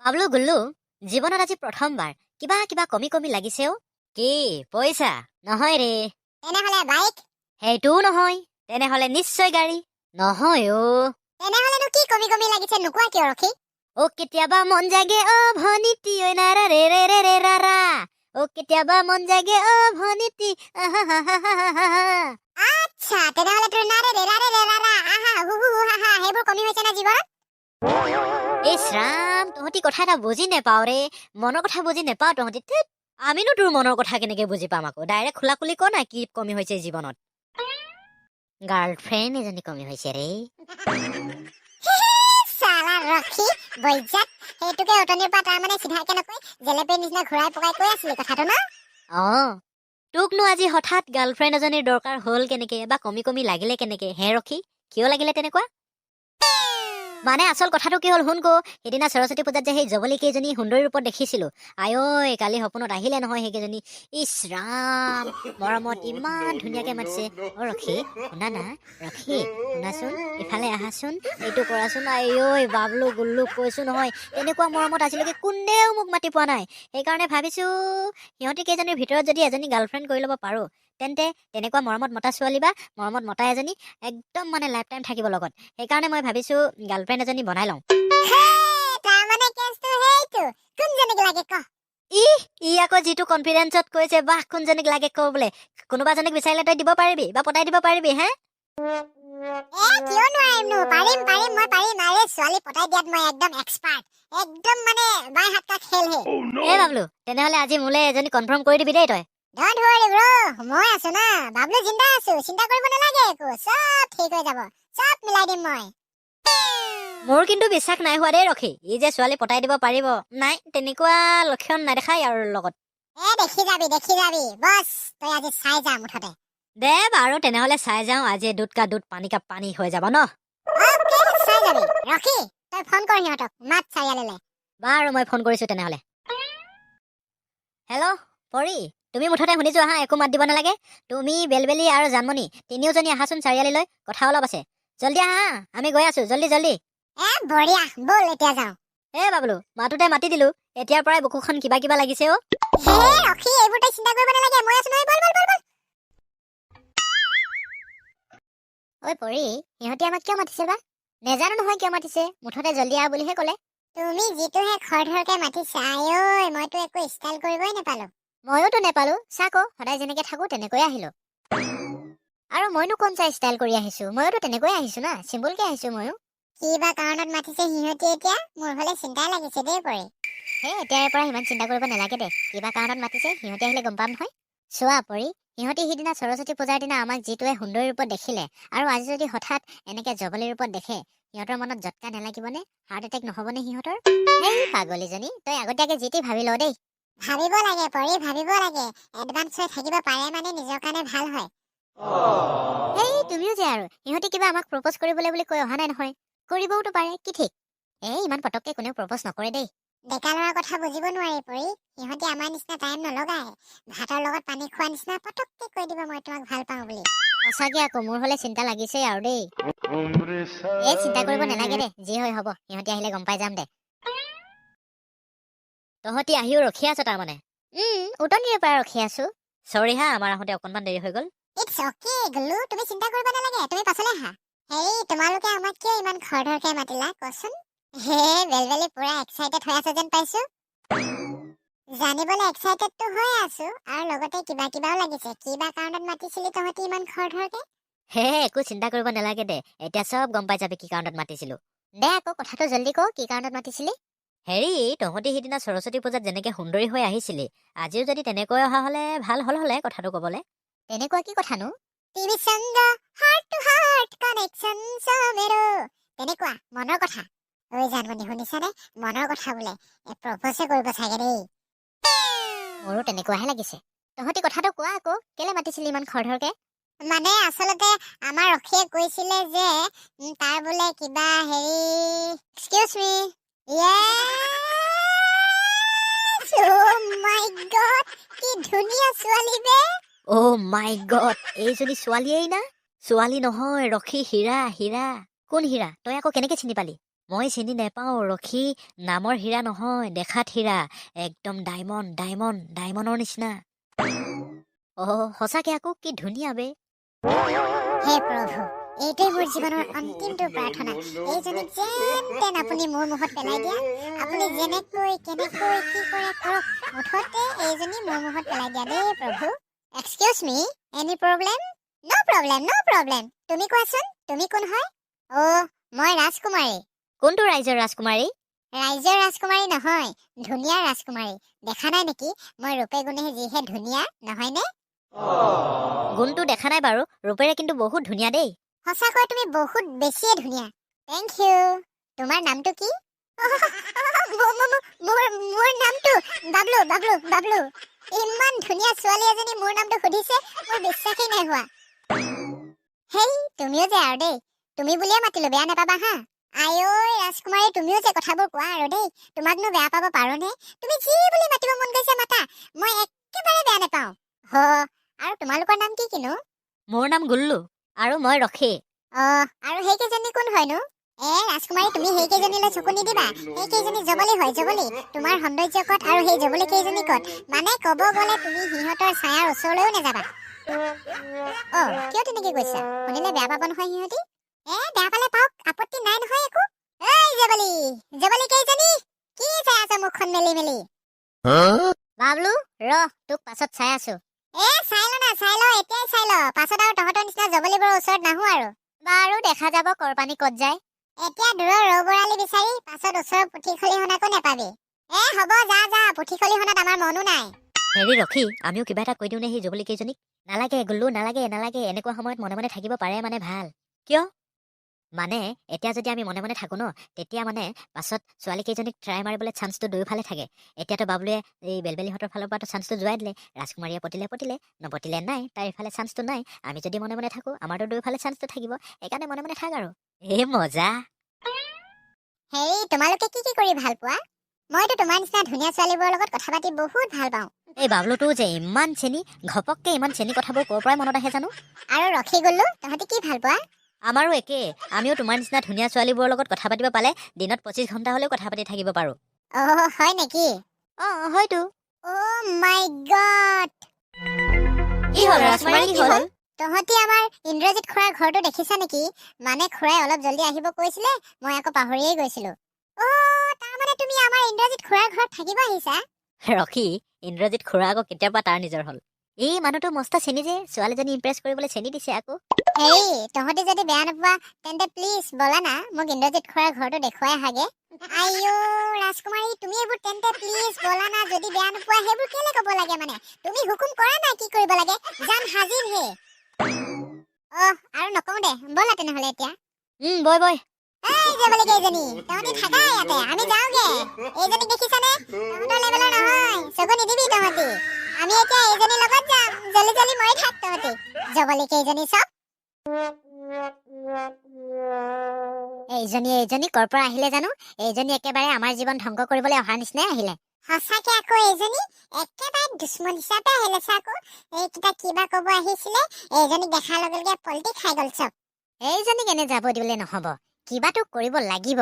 হাবলু গুল্লু জীৱনত আজি প্ৰথমবাৰ কিবা কিবা কমি কমি লাগিছেও। কি পইচা নহয় ৰে? তেনেহলে বাইক? সেইটোও নহয়। তেনেহলে নিশ্চয় গাড়ী নহয় অ। তেনেহলেনো কি কমি কমি লাগিছে নোকোৱা কিয় ৰখি? অ কেতিয়াবা মন জাগে অ ভনিতি ঐ নাৰা ৰে ৰে ৰে ৰে ৰাৰা। অ কেতিয়াবা মন জাগে অ ভনিতি আচ্ছা তেনেহলে তোৰ নাৰে ৰে ৰাৰে ৰে ৰাৰা আহা হু হু হা হা সেইবোৰ কমি হৈছে না জীৱনত? এই শ্ৰাম তহঁতি কথা এটা বুজি নেপাও ৰে। মনৰ কথা বুজি নেপাও তহঁতি। ঠেৎ, আমিনো তোৰ মনৰ কথা কেনেকে বুজি পাম আকৌ? ডাইৰেক্ট খোলা খুলি ক না কি কমি হৈছে জীৱনত। গাৰ্লফ্ৰেণ্ড এজনী কমি হৈছে ৰে। চালা ৰখি বৈজাত সেইটোকে অটনিৰ পৰা তাৰমানে চিধাকে নকৈ জেলেপীৰ নিচিনা ঘূৰাই পকাই কৈ আছিলি কথাটো ন? অ তোকনো আজি হঠাৎ গাৰ্লফ্ৰেণ্ড এজনীৰ দৰকাৰ হ'ল কেনেকে বা কমি কমি লাগিলে কেনেকে হে ৰখি? কিয় লাগিলে তেনেকুৱা? মানে আচল কথাটো কি হ'ল শুন কো। সেইদিনা সৰস্বতী পূজাত যে সেই জবলি কেইজনী সুন্দৰী ৰূপত দেখিছিলো। আয়ৈ কালি সপোনত আহিলে নহয় সেইকেইজনী। ইচ ৰাম মৰমত ইমান ধুনীয়াকে মাতিছে। অ ৰখি শুনা না, ৰখি শুনাচোন, ইফালে আহাচোন, এইটো কৰাচোন। আয়ৈ বাবলু গুল্লু কৈছো নহয়, তেনেকুৱা মৰমত আজিলৈকে কোনেও মোক মাতি পোৱা নাই। সেইকাৰণে ভাবিছো সিহঁতি কেইজনীৰ ভিতৰত যদি এজনী গাৰ্লফ্ৰেণ্ড কৰি ল'ব পাৰো তেন্তে তেনেকুৱা মৰমত মতা ছোৱালী বা মৰমত মতা এজনী একদম মানে লাইফ টাইম থাকিব লগত। সেইকাৰণে মই ভাবিছো গাৰ্লফ্ৰেণ্ড এজনী বনাই লওঁ। তাৰমানে কেছটো সেইটো কোনজনীক লাগে ক? ই আকৌ যিটো কনফিডেন্সত কৈছে, বাহ কোনজনীক লাগে ক বোলে। কোনোবাজনীক বিচাৰিলে তই দিব পাৰিবি বা পতাই দিব পাৰিবি হে? কিয় নোৱাৰিমনো? পাৰিম পাৰিম মই পাৰিম। আৰে ছোৱালী পতাই দিয়াত মই একদম এক্সপাৰ্ট। একদম মানে বাই হাত কা খেল হে। এ বাবলু তেনেহলে আজি মোলে এজনী কনফাৰ্ম কৰি দিবি দেই তই। ডন্ট ৱৰি ব্ৰো, মই আছো না। বাবলু জিন্দা আছো, চিন্তা কৰিব নালাগে একো। চব ঠিক হৈ যাব, চব মিলাই দিম মই। মোৰ কিন্তু বিশ্বাস নাই হোৱা দেই ৰখি, ই যে ছোৱালী পতাই দিব পাৰিব। নাই তেনেকুৱা লক্ষণ নেদেখাই আৰু লগত। দেখি যাবি বছ, তই আজি চাই যা মুঠতে। দে বাৰু তেনেহলে চাই যাওঁ। আজি দুধ কা দুধ পানী কা পানী হৈ যাব ন? অকে চাই যাবি। ৰখি তই ফোন কৰ সিহঁতক, মাত চাৰিআলিলে। বাৰু মই ফোন কৰিছো তেনেহলে। হেল্ল' পৰি, তুমি মুঠতে শুনিছো আহা, একো মাত দিব নালাগে। তুমি বেলবেলি আৰু জানমণি তিনিওজনী আহাচোন চাৰিআলিলৈ, কথা অলপ আছে। জল্দি আহা, আমি গৈ আছো। জল্দি জল্দি। বঢ়িয়া, বল এতিয়া যাওঁ। বাবলু মাতোতে মাতি দিলো, এতিয়াৰ পৰাই বুকুখন কিবা কিবা লাগিছে অ। ৰখি এইবোৰ তই চিন্তা কৰিব নালাগে, মই আছো নহয়। বল বল বল বল। ঐ পৰি, সিহঁতি আমাক কিয় মাতিছে বা? নেজানো নহয় কিয় মাতিছে, মুঠতে জল্দি আহ বুলিহে ক'লে। তুমি যিটোহে খৰধৰকে মাতিছা, আয়ৈ মইতো একো ষ্টাইল কৰিবই নেপালো। ময়োতো নেপালো, চাক সদায় যেনেকে থাকো তেনেকৈয়ে আহিলো। আৰু মইনো কোন চাই ষ্টাইল কৰি আহিছো, ময়োতো তেনেকৈয়ে আহিছো না, চিম্পুলকে আহিছো ময়ো। কিবা কাৰণত মাতিছে সিহঁতি এতিয়া, মোৰ হলে চিন্তাই লাগিছে দেই পৰি। এতিয়াৰে পৰা ইমান চিন্তা কৰিব নালাগে দে, কিবা কাৰণত মাতিছে সিহঁতি আহিলে গম পাম নহয়। চোৱা পৰি, সিহঁতি সিদিনা সৰস্বতী পূজাৰ দিনা আমাক যিটোৱে সুন্দৰী ৰূপত দেখিলে, আৰু আজি যদি হঠাৎ এনেকে জবলি ৰূপত দেখে, সিহঁতৰ মনত জটকা নেলাগিবনে? হাৰ্ট এটেক নহবনে সিহঁতৰ? হেই পাগলীজনী, তই আগতীয়াকে যিটি ভাবি ল দেই। ভাবিব লাগে পৰি, ভাবিব লাগে। এডভান্স হৈ থাকিব পাৰে মানে নিজৰ কাৰণে ভাল হয়। তুমিও যে আৰু, সিহঁতি কিবা আমাক প্ৰপ'জ কৰিবলৈ বুলি কৈ অহা নাই নহয়। কৰিবওতো পাৰে, কি ঠিক। ইমান পটককে কোনেও প্ৰপ'জ নকৰে দেই। ডেকা ল'ৰাৰ কথা বুজিব নোৱাৰি পৰি। সিহঁতি আমাৰ নিচিনা টাইম নলগায়। ভাতৰ লগত পানী খোৱা নিচিনা পটককে কৈ দিব মই তোমাক ভাল পাওঁ বুলি। সঁচাকে আকৌ মোৰ হলে চিন্তা লাগিছেই আৰু দেই। চিন্তা কৰিব নালাগে দে, যি হয় হব। সিহঁতি আহিলে গম পাই যাম দে। তহঁতি আহিও ৰখি আছ তাৰমানে? উটনিৰে পৰা ৰখি আছো। চৰি হা, আমাৰ আহোঁতে অকনমান দেৰি হৈ গল। ইটছ অকে গুল্লু, তুমি চিন্তা কৰিব নালাগে, তুমি পাছলে আহা। তোমালোকে আমাক কিয় ইমান খৰধৰকে মাতিলা কচোন? বেলবেলি পুৰা এক্সাইটেড হৈ আছে যেন পাইছো। জানিবলৈ এক্সাইটেডটো হৈ আছো, আৰু লগতে কিবা কিবাও লাগিছে। কিবা কাৰণত মাতিছিলি তহঁতি ইমান খৰধৰকে? একো চিন্তা কৰিব নালাগে দে, এতিয়া চব গম পাই যাবি কি কাৰণত মাতিছিলো। দে আকৌ কথাটো জল্দি ক, কি কাৰণত মাতিছিলি? তহঁতি সিদিনা সৰস্বতী পূজাত যেনেকে সুন্দৰী হৈ আহিছিলি, আজিও যদি তেনেকৈ অহা হলে ভাল হল হলে কথাটো কবলে। তেনেকুৱা কি কথানো? টিভি সংগ হাৰ্ট টু হাৰ্ট কানেকচন মেৰো, তেনেকুৱা মনৰ কথা। ঐ জানমণি শুনিছানে? মনৰ কথা বোলে। প্ৰপ'জে কৰিব চাগে দেই। মোৰো তেনেকুৱাহে লাগিছে। তহঁতি কথাটো কোৱা আকৌ, কেলে মাতিছিলি ইমান খৰধৰকে? মানে আচলতে আমাৰ ৰখিয়ে কৈছিলে যে তাৰ বোলে কিবা এক্সকিউজ মি। মাই গড, কি ধুনীয়া ছোৱালী বে। মাই গড, এইজনী ছোৱালীয়েই না? ছোৱালী নহয় ৰখি, হীৰা। কোন হীৰা? তই আকৌ কেনেকে চিনি পালি? মই চিনি নেপাওঁ ৰখি নামৰ হীৰা নহয় দেখাত হীৰা একদম ডায়মণ্ড ডায়মণ্ড ডায়মণ্ডৰ নিচিনা সঁচাকে আকৌ কি ধুনীয়া বে হে প্ৰভু এইটোৱে মোৰ জীৱনৰ অন্তিমটো প্ৰাৰ্থনা এইজনীক যেন তেন আপুনি মোৰ মুখত পেলাই দিয়া আপুনি যেনেকৈ কেনেকৈ কি কৰে কৰক মুঠতে এইজনী মোৰ মুখত পেলাই দিয়া দেই প্ৰভু এক্সকিউজ মি এনি প্ৰব্লেম ন' প্ৰব্লেম তুমি কোৱাচোন তুমি কোন হয় মই ৰাজকুমাৰী কোনটো ৰাইজৰ ৰাজকুমাৰী ৰাইজৰ ৰাজকুমাৰী নহয় ধুনীয়া ৰাজকুমাৰী দেখা নাই নেকি মই ৰূপে গুণে যিহে ধুনীয়া নহয়নে গুণটো দেখা নাই বাৰু ৰূপেৰে কিন্তু বহুত ধুনীয়া দেই সঁচাকৈ তুমি বহুত বেছিয়ে ধুনীয়া থেংক ইউ তোমাৰ নামটো কি মোৰ নামটো বাবলু বাবলু বাবলু ইমান ধুনীয়া ছোৱালী এজনী মোৰ নামটো সুধিছে মোৰ বিশ্বাসেই নাই হোৱা হেই তুমিও যে আৰু দেই তুমি বুলিয়ে মাতিলো বেয়া নাপাবা হা আইঐ ৰাজকুমাৰী তুমিও যে কথাবোৰ কোৱা আৰু দেই তোমাকনো বেয়া পাব পাৰোনে তুমি যি বুলি মাতিব মন গৈছে মাতা মই একেবাৰে বেয়া নাপাওঁ আৰু তোমালোকৰ নাম কি কিনো মোৰ নাম গুল্লু আৰু মই ৰখি আৰু সেইকেইজনী কোন হয়নো ৰাজকুমাৰী তুমি সেইকেইজনীলৈ চকু নিদিবা সেইকেইজনী জবলি হয় জবলি তোমাৰ সৌন্দৰ্য ক'ত আৰু সেই জবলি কেইজনী ক'ত মানে ক'ব গ'লে তুমি সিহঁতৰ ছায়াৰ ওচৰলৈও নাযাবা কিয় তেনেকে কৈছা শুনিলে বেয়া পাব নহয় সিহঁতি বেয়া পালে পাওক আপত্তি নাই নহয় একো এই জবলি জবলি কেইজনী কি চাই আছা মুখখন মেলি মেলি বাবলু ৰ তোক পাছত চাই আছো চাই ল এতিয়াই চাই ল পাছত আৰু তহঁতৰ নিচিনা জবলিবোৰৰ ওচৰত নাহো আৰু বাৰু দেখা যাব কৰপানী ক'ত যায় এতিয়া দূৰৰ ৰৌবৰালি বিচাৰি পাছত ওচৰৰ পুথিখলিহনাকো নেপাবি হ'ব যা পুথিখলিহনাত আমাৰ মনো নাই হেৰি ৰখি আমিও কিবা এটা কৈ দিওঁ নে সেই জবলি কেইজনীক নালাগে গুল্লু নালাগে এনেকুৱা সময়ত মনে মনে থাকিব পাৰে মানে ভাল কিয় মানে এতিয়া যদি আমি মনে মনে থাকো ন তেতিয়া মানে পাছত ছোৱালী কেইজনীক ট্ৰাই মাৰিবলৈ চান্সটো দুয়োফালে থাকে এতিয়াতো বাবলুৱে এই বেলবেলিহঁতৰ ফালৰ পৰাতো চান্সটো যোৱাই দিলে ৰাজকুমাৰীয়ে পতিলে নপতিলে নাই তাৰ ইফালে চান্সটো নাই আমি যদি মনে মনে থাকো আমাৰতো দুয়োফালে চান্সটো থাকিব সেইকাৰণে মনে মনে থাক আৰু মজা হেৰি তোমালোকে কি কৰি ভাল পোৱা মইতো তোমাৰ নিচিনা ধুনীয়া ছোৱালীবোৰৰ লগত কথা পাতি বহুত ভাল পাওঁ এই বাবলুটো যে ইমান চেনি ঘপককে ইমান চেনি কথাবোৰ ক'ৰ পৰাই মনত আহে জানো আৰু ৰখি গ'লো তহঁতি কি ভাল পোৱা আমাৰো একে আমিও তোমাৰ নিচিনা ধুনীয়া ছোৱালীবোৰৰ লগত কথা পাতিব পালে দিনত 25 ঘণ্টা হ'লেও কথা পাতি থাকিব পাৰো হয় নেকি হয়তো মাই গড কি হ'ল ৰাজকুমাৰী কি হ'ল তহঁতি আমাৰ ইন্দ্ৰজিৎ খুৰাৰ ঘৰটো দেখিছা নেকি মানে খুৰাই অলপ জলদি আহিব কৈছিলে মই আকৌ পাহৰিয়েই গৈছিলো তাৰমানে তুমি আমাৰ ইন্দ্ৰজিৎ খুৰাৰ ঘৰত থাকিব আহিছা ৰখি ইন্দ্ৰজিৎ খুৰা আকৌ কেতিয়াৰ পৰা তাৰ নিজৰ হ'ল এই মানুহটো মস্ত চেনি যে ছোৱালীজনী ইমপ্ৰেছ কৰিবলৈ চেনি দিছে আকৌ হেৰি তহঁতি যদি বেয়া নোপোৱা তেন্তে প্লিজ বলা না মোক ইন্দ্ৰজিৎ খুৰাৰ ঘৰটো দেখুৱাই আহাগে আইও ৰাজকুমাৰী তুমি এইবোৰ তেন্তে প্লিজ বলা না যদি বেয়া নোপোৱা সেইবোৰ কেলে ক'ব লাগে মানে তুমি হুকুম কৰা না কি কৰিব লাগে যাম হাজিৰ হে আৰু নকওঁ দে বলা তেনেহ'লে এতিয়া বই এই জবলি কেইজনী তহঁতি থাকা ইয়াতে আমি যাওঁগে এইজনী দেখিছানে তহঁতৰ লেভেলৰ নহয় চকু নিদিবি তহঁতি আমি এতিয়া এইজনীৰ লগত যাম জলদি মৰি থাক তহঁতি জবলি কেইজনী চব এইজনী কৰ পৰা আহিলে জানো এইজনী একেবাৰে আমাৰ জীৱন ধ্বংস কৰিবলৈ অহাৰ নিচিনাই আহিলে সঁচাকে আকৌ এইজনী একেবাৰে দুশ্মন হিচাপে আহিলে চাকো এইকেইটা কিবা ক'ব আহিছিলে এইজনীক দেখাৰ লগে লগে পলটি খাই গ'ল চব এইজনীক এনে যাব দিবলৈ নহ'ব কিবাটো কৰিব লাগিব